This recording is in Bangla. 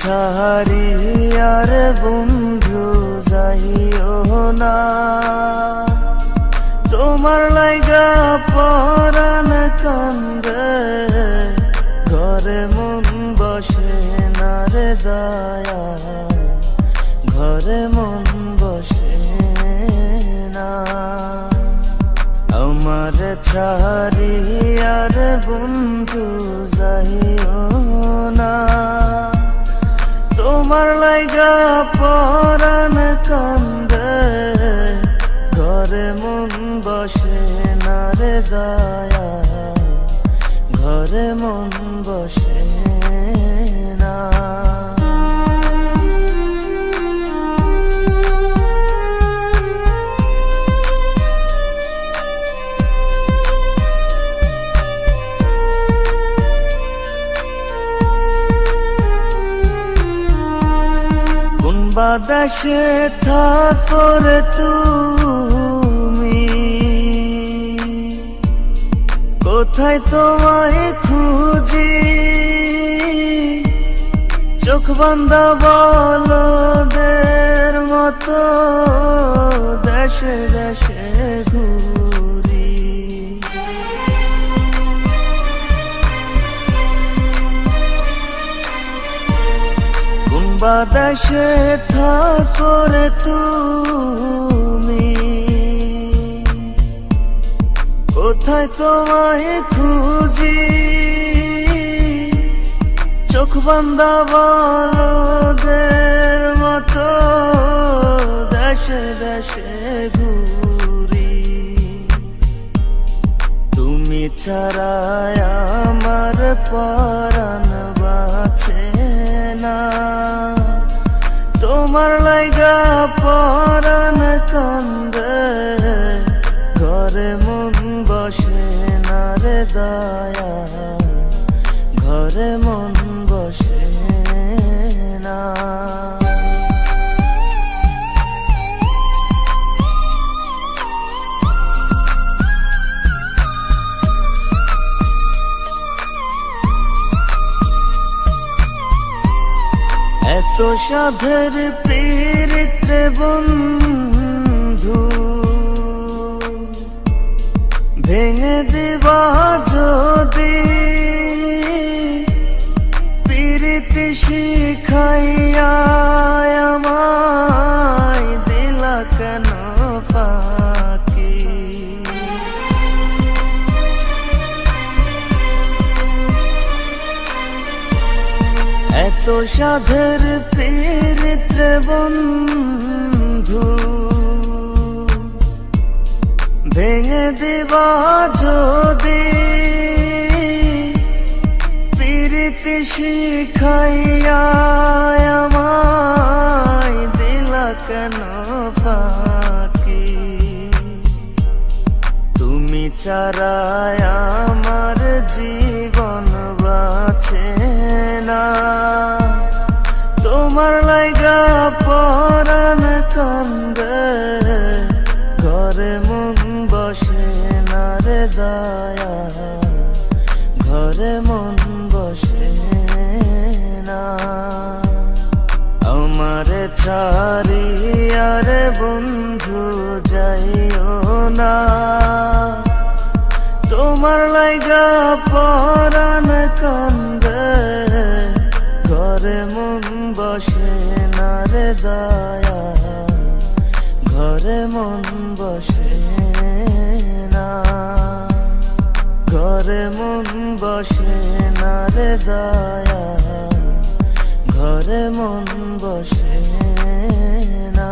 ছাড়ি আর বন্ধু যাইও না, তোমার লাইগা পরাণ কান্দে, ঘরে মন বসে না রে দয়া, ঘরে মন বসে না। আমার ছাড়ি আর বন্ধু যাইও না, তোমার লাইগা পরাণ কান্দে, ঘরে মন বসে না রে দয়া, ঘরে মন বসে না। বাতাসে থাকো রে তুমি, কোথায় তোমায় খুঁজি, চোখ বান্ধা বলদের মতো দেশে দেশে ঘুরি। বাতাসে থাকো রে তুমি, কোথায় তোমায় খুঁজি, চোখ বান্ধা বলদের মতো দেশে দেশে ঘুরি। তুমি ছাড়া আমার পরাণ বাঁচে না, তোমার লাইগা পরাণ কান্দে, ঘরে মন বসে না রে দয়া, ঘরে মন বসে না। এত সাধের পীড়িতে বন্ধু, ভেঙে দিবা যদি, পীড়িতি শিখাইয়া আমায় দিলা কেন ফাঁকি। এত সাধের পীড়িতে বন্ধু, ভেঙে দিবা যদি, পীড়িতি শিখাইয়া আমায় দিলা কেন ফাঁকি। তুমি ছাড়া আমার জীবন বাঁচে না, তোমার লাইগা পরাণ কান্দে, ঘরে মন বসে না রে দয়া, ঘরে মন বসে না। আমার ছাড়ি আর বন্ধু যাইও না, তোমার লাইগা পরাণ কান্দে, ঘরে মন বসে না রে দয়া, ঘরে মন বসে না, ঘরে মন বসে না রে দয়া, ঘরে মন বসে না।